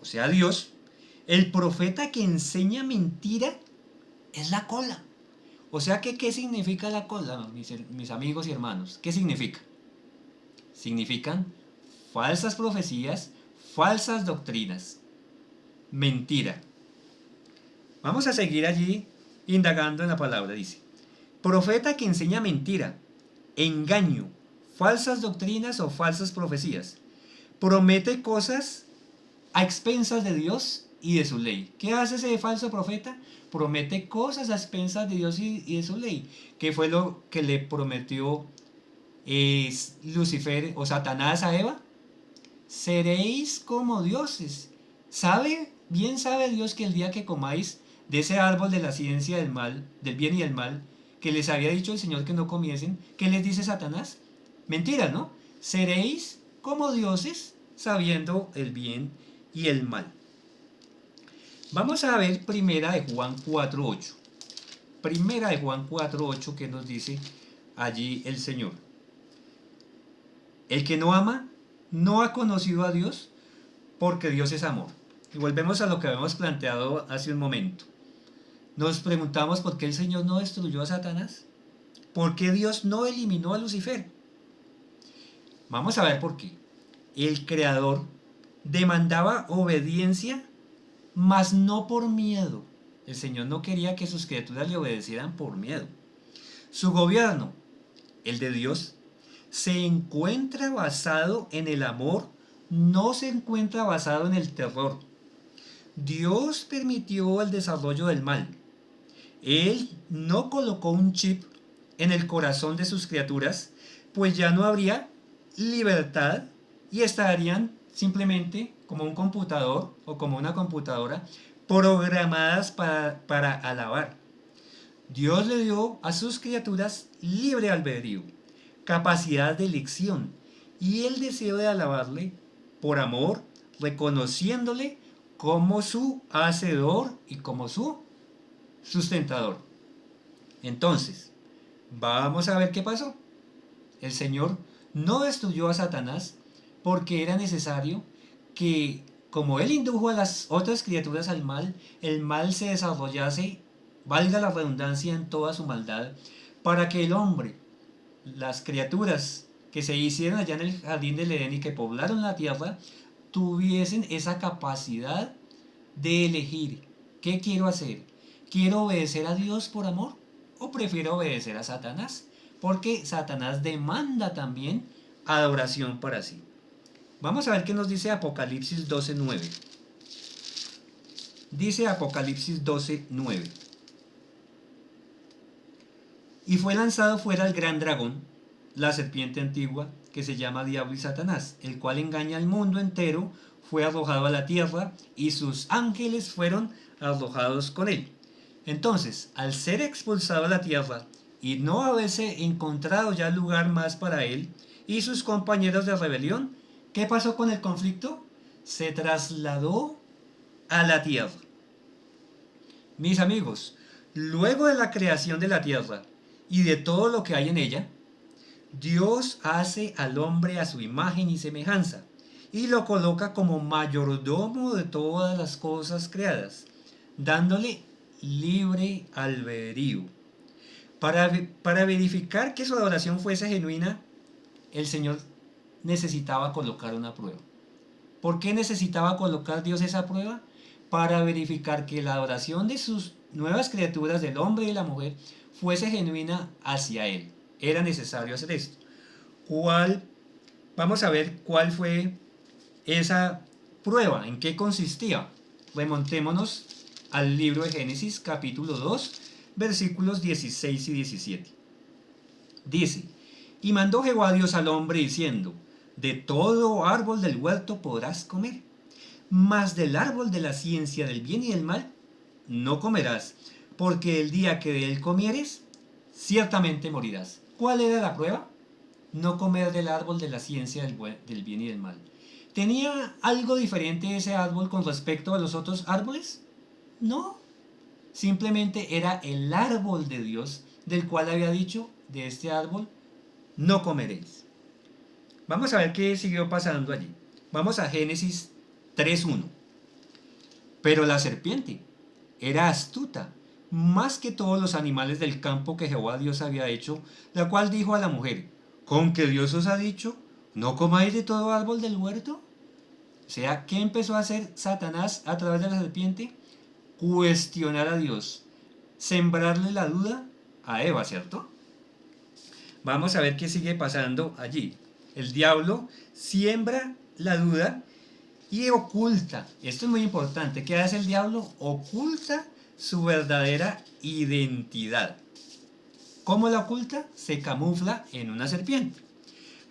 o sea Dios. El profeta que enseña mentira es la cola. O sea que, ¿qué significa la cola, mis amigos y hermanos? ¿Qué significa? Significan falsas profecías, falsas doctrinas, mentira. Vamos a seguir allí indagando en la palabra. Dice: profeta que enseña mentira, engaño, falsas doctrinas o falsas profecías, promete cosas a expensas de Dios y de su ley. ¿Qué hace ese falso profeta? Promete cosas a expensas de Dios y de su ley. ¿Qué fue lo que le prometió Lucifer o Satanás a Eva? Seréis como dioses. Bien sabe Dios que el día que comáis de ese árbol de la ciencia del mal, del bien y del mal, que les había dicho el Señor que no comiesen, ¿qué les dice Satanás? Mentira, ¿no? Seréis como dioses sabiendo el bien y el mal. Vamos a ver primera de Juan 4.8. Primera de Juan 4.8 que nos dice allí el Señor. El que no ama no ha conocido a Dios porque Dios es amor. Y volvemos a lo que habíamos planteado hace un momento. Nos preguntamos por qué el Señor no destruyó a Satanás. ¿Por qué Dios no eliminó a Lucifer? Vamos a ver por qué. El Creador demandaba obediencia, mas no por miedo. El Señor no quería que sus criaturas le obedecieran por miedo. Su gobierno, el de Dios, se encuentra basado en el amor, no se encuentra basado en el terror. Dios permitió el desarrollo del mal. Él no colocó un chip en el corazón de sus criaturas, pues ya no habría libertad y estarían simplemente como un computador o como una computadora programadas para alabar. Dios le dio a sus criaturas libre albedrío, capacidad de elección y el deseo de alabarle por amor, reconociéndole como su hacedor y como su sustentador. Entonces, vamos a ver qué pasó. El Señor no destruyó a Satanás porque era necesario que, como Él indujo a las otras criaturas al mal, el mal se desarrollase, valga la redundancia, en toda su maldad, para que el hombre, las criaturas que se hicieron allá en el jardín del Edén y que poblaron la tierra, tuviesen esa capacidad de elegir qué quiero hacer. ¿Quiero obedecer a Dios por amor o prefiero obedecer a Satanás? Porque Satanás demanda también adoración para sí. Vamos a ver qué nos dice Apocalipsis 12.9. Dice Apocalipsis 12.9. Y fue lanzado fuera el gran dragón, la serpiente antigua, que se llama Diablo y Satanás, el cual engaña al mundo entero, fue arrojado a la tierra y sus ángeles fueron arrojados con él. Entonces, al ser expulsado a la tierra y no haberse encontrado ya lugar más para él y sus compañeros de rebelión, ¿qué pasó con el conflicto? Se trasladó a la tierra. Mis amigos, luego de la creación de la tierra y de todo lo que hay en ella, Dios hace al hombre a su imagen y semejanza y lo coloca como mayordomo de todas las cosas creadas, dándole libre albedrío. Para verificar que su adoración fuese genuina, el Señor necesitaba colocar una prueba. ¿Por qué necesitaba colocar Dios esa prueba? Para verificar que la adoración de sus nuevas criaturas, del hombre y la mujer, fuese genuina hacia Él. Era necesario hacer esto. Vamos a ver cuál fue esa prueba, en qué consistía. Remontémonos al libro de Génesis capítulo 2, versículos 16 y 17. Dice: y mandó Jehová Dios al hombre diciendo: de todo árbol del huerto podrás comer, mas del árbol de la ciencia del bien y del mal no comerás, porque el día que de él comieres, ciertamente morirás. ¿Cuál era la prueba? No comer del árbol de la ciencia del bien y del mal. ¿Tenía algo diferente ese árbol con respecto a los otros árboles? No. Simplemente era el árbol de Dios, del cual había dicho: de este árbol no comeréis. Vamos a ver qué siguió pasando allí. Vamos a Génesis 3.1. Pero la serpiente era astuta, más que todos los animales del campo que Jehová Dios había hecho, la cual dijo a la mujer: ¿con que Dios os ha dicho, no comáis de todo árbol del huerto? O sea, ¿qué empezó a hacer Satanás a través de la serpiente? Cuestionar a Dios, sembrarle la duda a Eva, ¿cierto? Vamos a ver qué sigue pasando allí. El diablo siembra la duda y oculta. Esto es muy importante. ¿Qué hace el diablo? Oculta su verdadera identidad. ¿Cómo la oculta? Se camufla en una serpiente.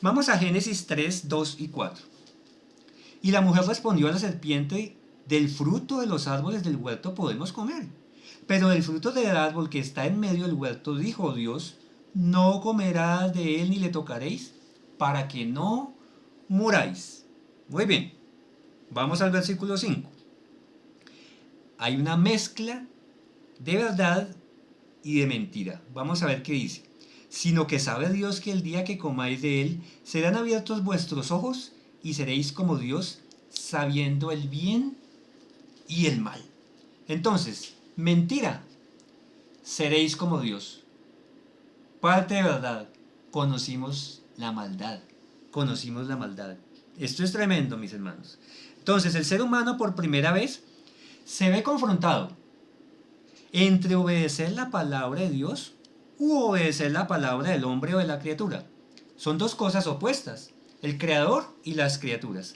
Vamos a Génesis 3, 2 y 4. Y la mujer respondió a la serpiente: del fruto de los árboles del huerto podemos comer, pero del fruto del árbol que está en medio del huerto dijo Dios: no comerás de él ni le tocaréis, para que no muráis. Muy bien, vamos al versículo 5. Hay una mezcla de verdad y de mentira. Vamos a ver qué dice. Sino que sabe Dios que el día que comáis de él, serán abiertos vuestros ojos y seréis como Dios, sabiendo el bien y el mal. Entonces, mentira, seréis como Dios. Parte de verdad, conocimos la maldad. Conocimos la maldad. Esto es tremendo, mis hermanos. Entonces, el ser humano por primera vez se ve confrontado entre obedecer la palabra de Dios u obedecer la palabra del hombre o de la criatura. Son dos cosas opuestas, el creador y las criaturas.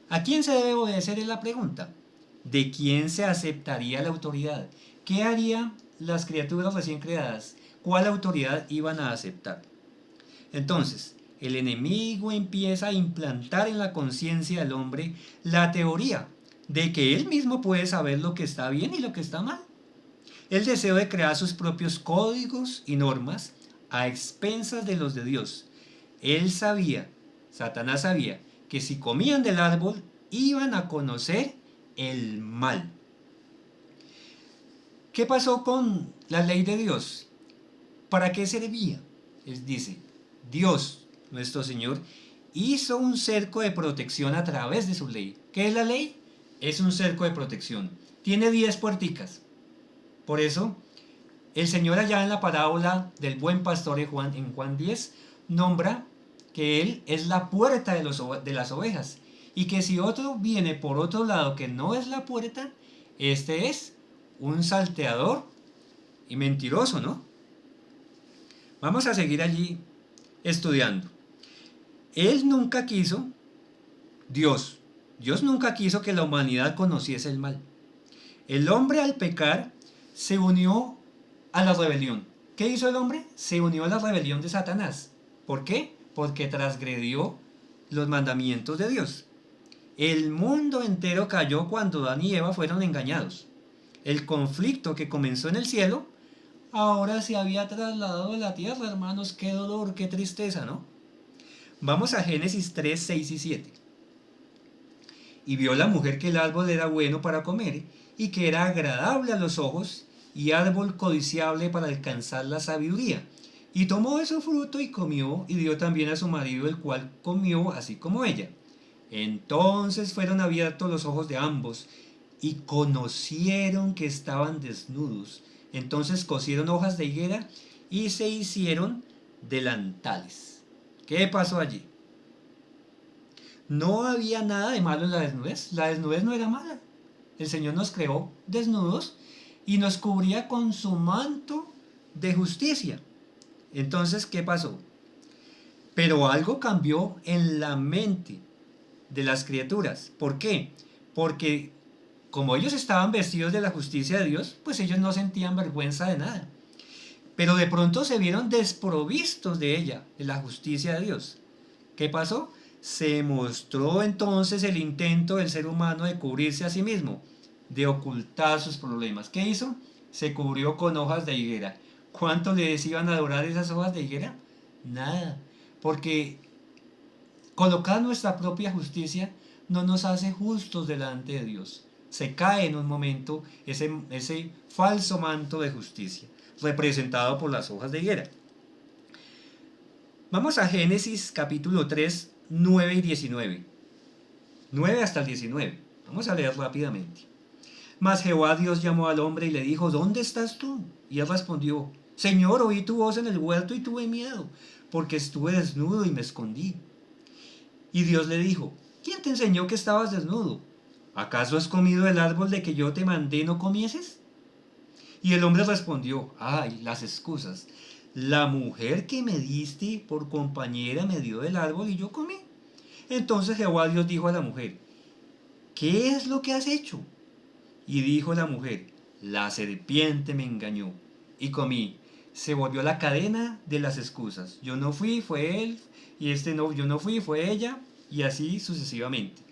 ¿A quién se debe obedecer? Es la pregunta. ¿De quién se aceptaría la autoridad? ¿Qué harían las criaturas recién creadas? ¿Cuál autoridad iban a aceptar? Entonces, el enemigo empieza a implantar en la conciencia del hombre la teoría de que él mismo puede saber lo que está bien y lo que está mal. El deseo de crear sus propios códigos y normas a expensas de los de Dios. Él sabía, Satanás sabía, que si comían del árbol iban a conocer el mal. ¿Qué pasó con la ley de Dios? ¿Para qué servía? Dice, Dios, nuestro Señor, hizo un cerco de protección a través de su ley. ¿Qué es la ley? Es un cerco de protección. Tiene 10 puerticas. Por eso, el Señor allá en la parábola del buen pastor en Juan 10, nombra que Él es la puerta de las ovejas. Y que si otro viene por otro lado que no es la puerta, este es un salteador y mentiroso, ¿no? Vamos a seguir allí estudiando. Él nunca quiso, Dios nunca quiso que la humanidad conociese el mal. El hombre al pecar se unió a la rebelión. ¿Qué hizo el hombre? Se unió a la rebelión de Satanás. ¿Por qué? Porque transgredió los mandamientos de Dios. El mundo entero cayó cuando Adán y Eva fueron engañados. El conflicto que comenzó en el cielo ahora se había trasladado a la tierra, hermanos. Qué dolor, qué tristeza, ¿no? Vamos a Génesis 3, 6 y 7. Y vio la mujer que el árbol era bueno para comer y que era agradable a los ojos y árbol codiciable para alcanzar la sabiduría. Y tomó de su fruto y comió y dio también a su marido, el cual comió así como ella. Entonces fueron abiertos los ojos de ambos y conocieron que estaban desnudos. Entonces cosieron hojas de higuera y se hicieron delantales. ¿Qué pasó allí? No había nada de malo en la desnudez. La desnudez no era mala. El Señor nos creó desnudos y nos cubría con su manto de justicia. Entonces, ¿qué pasó? Pero algo cambió en la mente de las criaturas. ¿Por qué? Porque como ellos estaban vestidos de la justicia de Dios, pues ellos no sentían vergüenza de nada. Pero de pronto se vieron desprovistos de ella, de la justicia de Dios. ¿Qué pasó? Se mostró entonces el intento del ser humano de cubrirse a sí mismo, de ocultar sus problemas. ¿Qué hizo? Se cubrió con hojas de higuera. ¿Cuánto les iban a adorar esas hojas de higuera? Nada, porque colocar nuestra propia justicia no nos hace justos delante de Dios. Se cae en un momento ese falso manto de justicia, representado por las hojas de higuera. Vamos a Génesis capítulo 3, 9 y 19. 9 hasta el 19. Vamos a leer rápidamente. Mas Jehová Dios llamó al hombre y le dijo: ¿dónde estás tú? Y él respondió: Señor, oí tu voz en el huerto y tuve miedo, porque estuve desnudo y me escondí. Y Dios le dijo: ¿quién te enseñó que estabas desnudo? ¿Acaso has comido del árbol de que yo te mandé no comieses? Y el hombre respondió: ay, las excusas. La mujer que me diste por compañera me dio del árbol y yo comí. Entonces Jehová Dios dijo a la mujer: ¿qué es lo que has hecho? Y dijo la mujer: la serpiente me engañó y comí. Se volvió la cadena de las excusas. Yo no fui, fue él, y este no, yo no fui, fue ella, y así sucesivamente.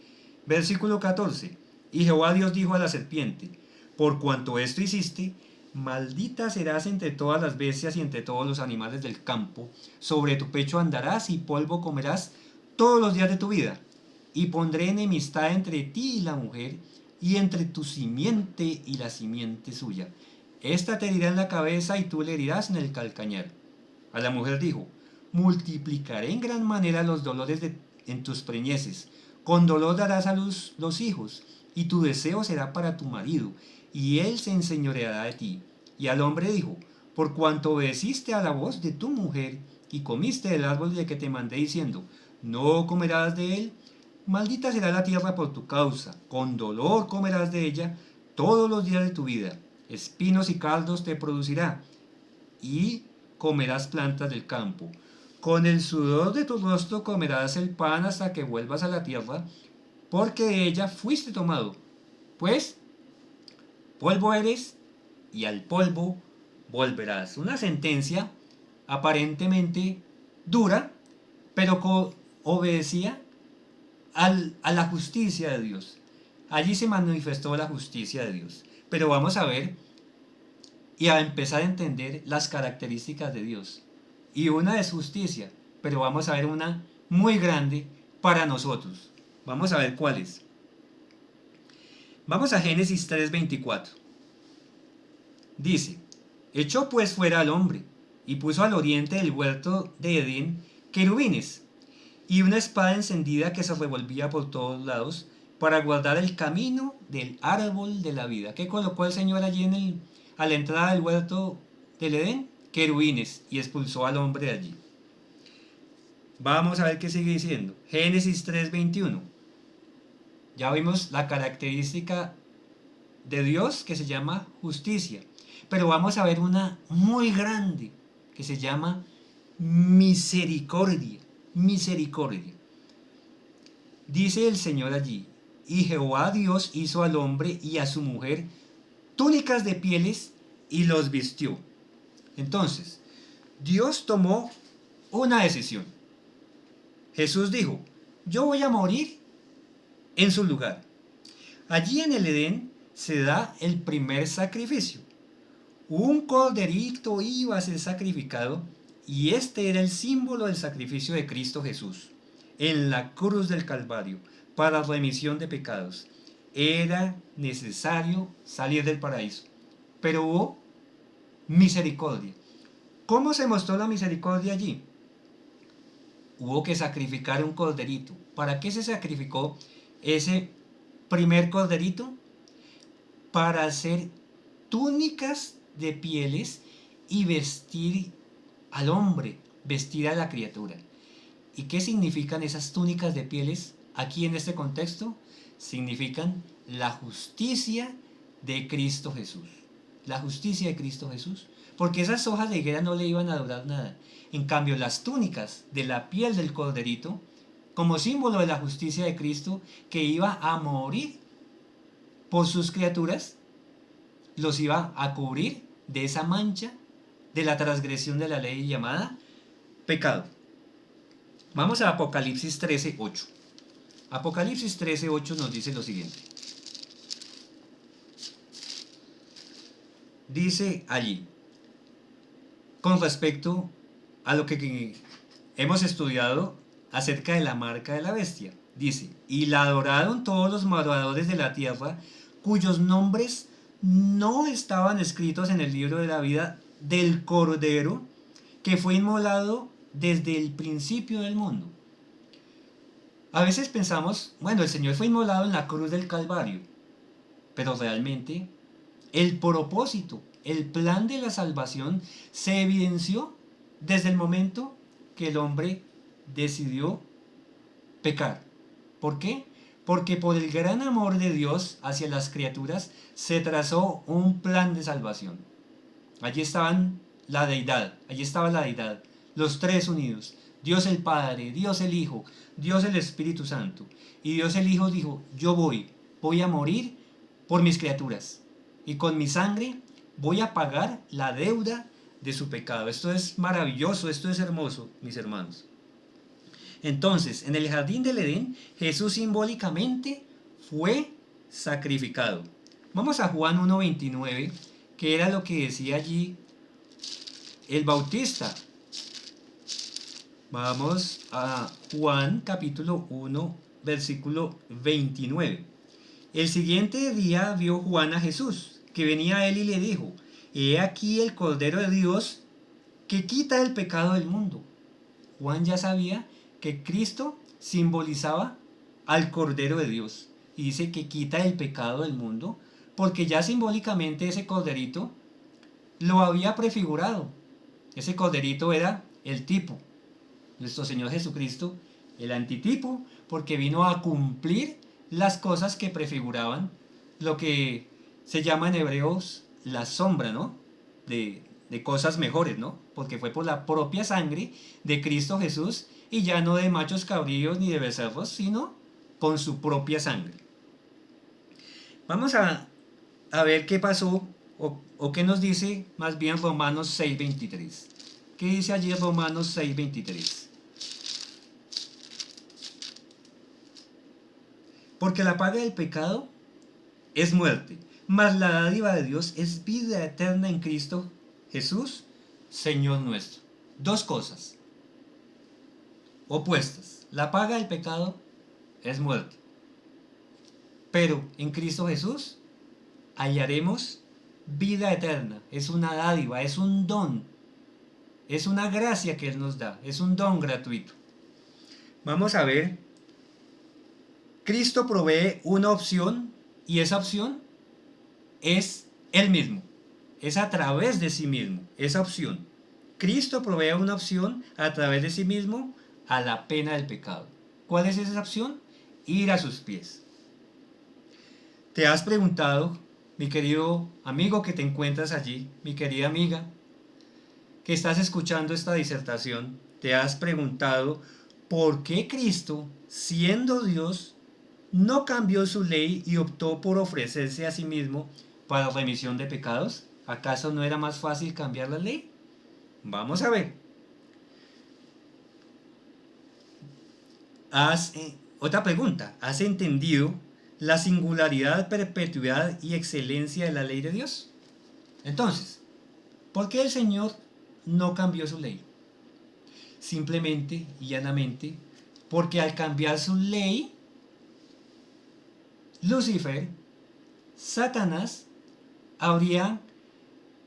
Versículo 14. Y Jehová Dios dijo a la serpiente: por cuanto esto hiciste, maldita serás entre todas las bestias y entre todos los animales del campo. Sobre tu pecho andarás y polvo comerás todos los días de tu vida. Y pondré enemistad entre ti y la mujer, y entre tu simiente y la simiente suya. Esta te herirá en la cabeza y tú le herirás en el calcañar. A la mujer dijo: multiplicaré en gran manera los dolores en tus preñeces. Con dolor darás a luz los hijos, y tu deseo será para tu marido, y él se enseñoreará de ti. Y al hombre dijo: por cuanto obedeciste a la voz de tu mujer, y comiste del árbol de que te mandé diciendo: no comerás de él, maldita será la tierra por tu causa, con dolor comerás de ella todos los días de tu vida. Espinos y cardos te producirá, y comerás plantas del campo. Con el sudor de tu rostro comerás el pan hasta que vuelvas a la tierra, porque de ella fuiste tomado. Pues polvo eres, y al polvo volverás. Una sentencia aparentemente dura, pero obedecía a la justicia de Dios. Allí se manifestó la justicia de Dios. Pero vamos a ver y a empezar a entender las características de Dios. Y una es justicia, pero vamos a ver una muy grande para nosotros. Vamos a ver cuál es. Vamos a Génesis 3:24. Dice: echó pues fuera al hombre, y puso al oriente del huerto de Edén querubines, y una espada encendida que se revolvía por todos lados, para guardar el camino del árbol de la vida. ¿Qué colocó el Señor allí a la entrada del huerto del Edén? Querubines, y expulsó al hombre de allí. Vamos a ver qué sigue diciendo. Génesis 3:21. Ya vimos la característica de Dios que se llama justicia. Pero vamos a ver una muy grande que se llama misericordia. Misericordia. Dice el Señor allí: y Jehová Dios hizo al hombre y a su mujer túnicas de pieles y los vistió. Entonces, Dios tomó una decisión. Jesús dijo: yo voy a morir en su lugar. Allí en el Edén se da el primer sacrificio. Un corderito iba a ser sacrificado, y este era el símbolo del sacrificio de Cristo Jesús en la cruz del Calvario para remisión de pecados. Era necesario salir del paraíso, pero hubo misericordia. ¿Cómo se mostró la misericordia allí? Hubo que sacrificar un corderito. ¿Para qué se sacrificó ese primer corderito? Para hacer túnicas de pieles y vestir al hombre, vestir a la criatura. ¿Y qué significan esas túnicas de pieles aquí en este contexto? Significan la justicia de Cristo Jesús. La justicia de Cristo Jesús. Porque esas hojas de higuera no le iban a durar nada. En cambio, las túnicas de la piel del corderito, como símbolo de la justicia de Cristo, que iba a morir por sus criaturas, los iba a cubrir de esa mancha de la transgresión de la ley llamada pecado. Vamos a Apocalipsis 13:8. Apocalipsis 13:8 nos dice lo siguiente. Dice allí, con respecto a lo que hemos estudiado acerca de la marca de la bestia, dice: y la adoraron todos los moradores de la tierra, cuyos nombres no estaban escritos en el libro de la vida del Cordero, que fue inmolado desde el principio del mundo. A veces pensamos, bueno, el Señor fue inmolado en la cruz del Calvario, pero realmente el propósito, el plan de la salvación se evidenció desde el momento que el hombre decidió pecar. ¿Por qué? Porque por el gran amor de Dios hacia las criaturas se trazó un plan de salvación. Allí estaba la deidad, los tres unidos, Dios el Padre, Dios el Hijo, Dios el Espíritu Santo. Y Dios el Hijo dijo, yo voy a morir por mis criaturas. Y con mi sangre voy a pagar la deuda de su pecado. Esto es maravilloso, esto es hermoso, mis hermanos. Entonces, en el jardín del Edén, Jesús simbólicamente fue sacrificado. Vamos a Juan 1:29, que era lo que decía allí el Bautista. Vamos a Juan capítulo 1, versículo 29. El siguiente día vio Juan a Jesús, que venía a él y le dijo, he aquí el Cordero de Dios que quita el pecado del mundo. Juan ya sabía que Cristo simbolizaba al Cordero de Dios. Y dice que quita el pecado del mundo, porque ya simbólicamente ese corderito lo había prefigurado. Ese corderito era el tipo. Nuestro Señor Jesucristo, el antitipo, porque vino a cumplir las cosas que prefiguraban lo que se llama en hebreos la sombra, ¿no? De cosas mejores, ¿no? Porque fue por la propia sangre de Cristo Jesús y ya no de machos cabríos ni de becerros, sino con su propia sangre. Vamos a ver qué pasó o qué nos dice más bien Romanos 6:23. ¿Qué dice allí Romanos 6:23? Porque la paga del pecado es muerte, mas la dádiva de Dios es vida eterna en Cristo Jesús, Señor nuestro. Dos cosas opuestas. La paga del pecado es muerte. Pero en Cristo Jesús hallaremos vida eterna. Es una dádiva, es un don. Es una gracia que Él nos da. Es un don gratuito. Vamos a ver. Cristo provee una opción y esa opción es Él mismo. Es a través de sí mismo. Esa opción. Cristo provee una opción a través de sí mismo a la pena del pecado. ¿Cuál es esa opción? Ir a sus pies. ¿Te has preguntado, mi querido amigo que te encuentras allí, mi querida amiga, que estás escuchando esta disertación, te has preguntado por qué Cristo, siendo Dios, no cambió su ley y optó por ofrecerse a sí mismo para remisión de pecados? ¿Acaso no era más fácil cambiar la ley? Vamos a ver. Otra pregunta. ¿Has entendido la singularidad, perpetuidad y excelencia de la ley de Dios? Entonces, ¿por qué el Señor no cambió su ley? Simplemente y llanamente porque al cambiar su ley, Lucifer, Satanás, habría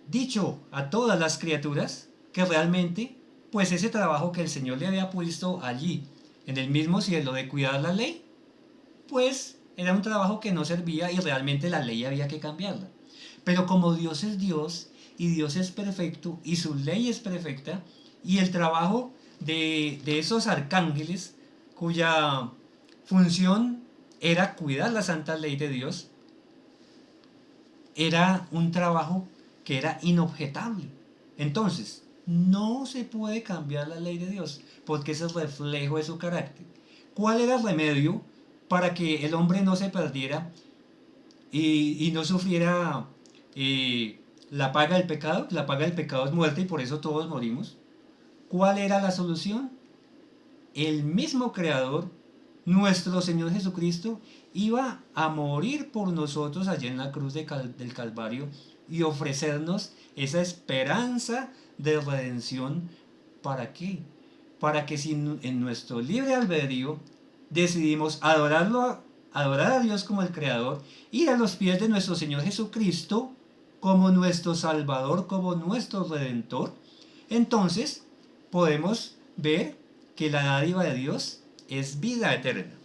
dicho a todas las criaturas que realmente, pues ese trabajo que el Señor le había puesto allí, en el mismo cielo, de cuidar la ley, pues era un trabajo que no servía y realmente la ley había que cambiarla. Pero como Dios es Dios y Dios es perfecto y su ley es perfecta y el trabajo de esos arcángeles cuya función era cuidar la santa ley de Dios, era un trabajo que era inobjetable. Entonces, no se puede cambiar la ley de Dios porque es el reflejo de su carácter. ¿Cuál era el remedio para que el hombre no se perdiera y no sufriera la paga del pecado? La paga del pecado es muerte y por eso todos morimos. ¿Cuál era la solución? El mismo Creador, nuestro Señor Jesucristo, iba a morir por nosotros allá en la cruz del Calvario y ofrecernos esa esperanza de redención. ¿Para qué? Para que si en nuestro libre albedrío decidimos adorar a Dios como el Creador, ir a los pies de nuestro Señor Jesucristo como nuestro Salvador, como nuestro Redentor, entonces podemos ver que la dádiva de Dios es vida eterna.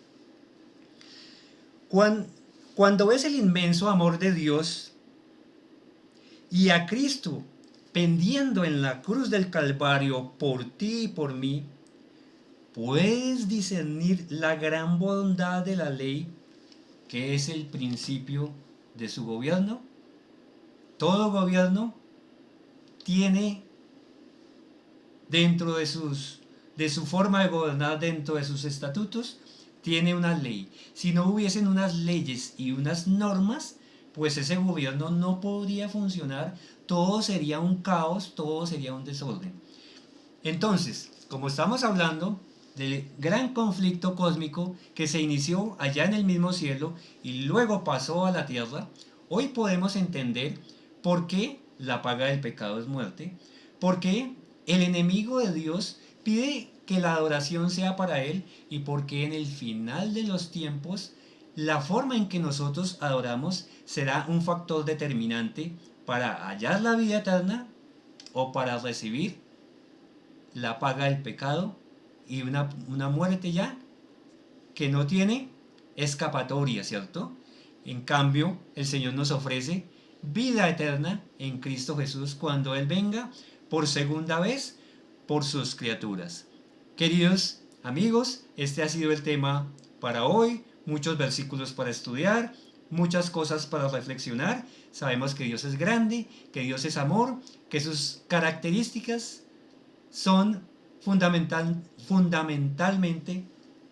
Cuando ves el inmenso amor de Dios y a Cristo pendiendo en la cruz del Calvario por ti y por mí, puedes discernir la gran bondad de la ley, que es el principio de su gobierno. Todo gobierno tiene dentro de sus de su forma de gobernar dentro de sus estatutos, tiene una ley. Si no hubiesen unas leyes y unas normas, pues ese gobierno no podría funcionar, todo sería un caos, todo sería un desorden. Entonces, como estamos hablando del gran conflicto cósmico que se inició allá en el mismo cielo y luego pasó a la tierra, hoy podemos entender por qué la paga del pecado es muerte, por qué el enemigo de Dios pide que la adoración sea para Él y por qué en el final de los tiempos la forma en que nosotros adoramos será un factor determinante para hallar la vida eterna o para recibir la paga del pecado y una muerte ya que no tiene escapatoria, ¿cierto? En cambio, el Señor nos ofrece vida eterna en Cristo Jesús cuando Él venga por segunda vez por sus criaturas. Queridos amigos, este ha sido el tema para hoy, muchos versículos para estudiar, muchas cosas para reflexionar. Sabemos que Dios es grande, que Dios es amor, que sus características son fundamentalmente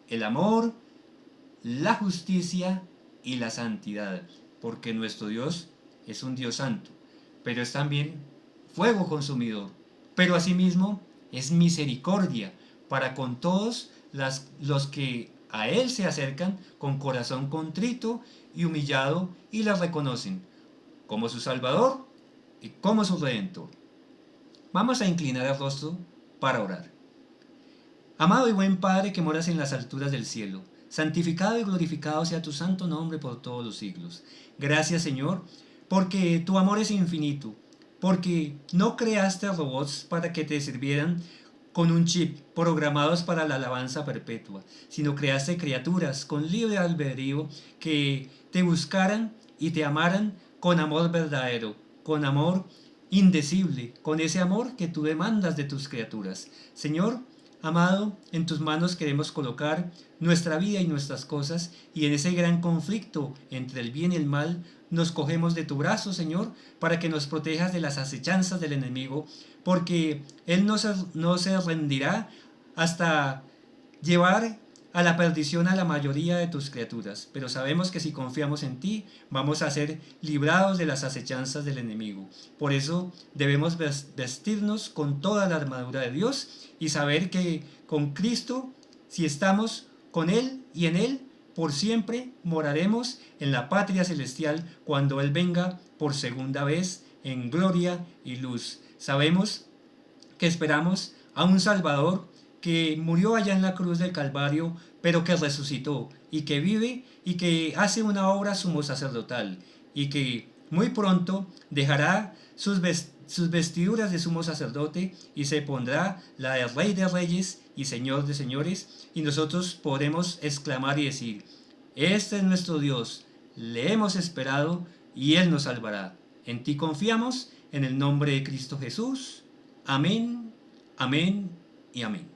el amor, la justicia y la santidad, porque nuestro Dios es un Dios santo, pero es también fuego consumidor, pero asimismo es misericordia para con todos los que a Él se acercan con corazón contrito y humillado y la reconocen como su Salvador y como su Redentor. Vamos a inclinar el rostro para orar. Amado y buen Padre que moras en las alturas del cielo, santificado y glorificado sea tu santo nombre por todos los siglos. Gracias, Señor, porque tu amor es infinito, porque no creaste robots para que te sirvieran con un chip programados para la alabanza perpetua, sino creaste criaturas con libre albedrío que te buscaran y te amaran con amor verdadero, con amor indecible, con ese amor que tú demandas de tus criaturas. Señor, amado, en tus manos queremos colocar nuestra vida y nuestras cosas, y en ese gran conflicto entre el bien y el mal, nos cogemos de tu brazo, Señor, para que nos protejas de las acechanzas del enemigo, porque Él no se rendirá hasta llevar a la perdición a la mayoría de tus criaturas, pero sabemos que si confiamos en ti, vamos a ser librados de las acechanzas del enemigo. Por eso debemos vestirnos con toda la armadura de Dios y saber que con Cristo, si estamos con Él y en Él, por siempre moraremos en la patria celestial cuando Él venga por segunda vez en gloria y luz. Sabemos que esperamos a un Salvador que murió allá en la cruz del Calvario, pero que resucitó y que vive y que hace una obra sumo sacerdotal y que muy pronto dejará sus vestiduras de sumo sacerdote y se pondrá la de Rey de Reyes y Señor de Señores, y nosotros podremos exclamar y decir: este es nuestro Dios, le hemos esperado y Él nos salvará. En ti confiamos, en el nombre de Cristo Jesús. Amén, amén y amén.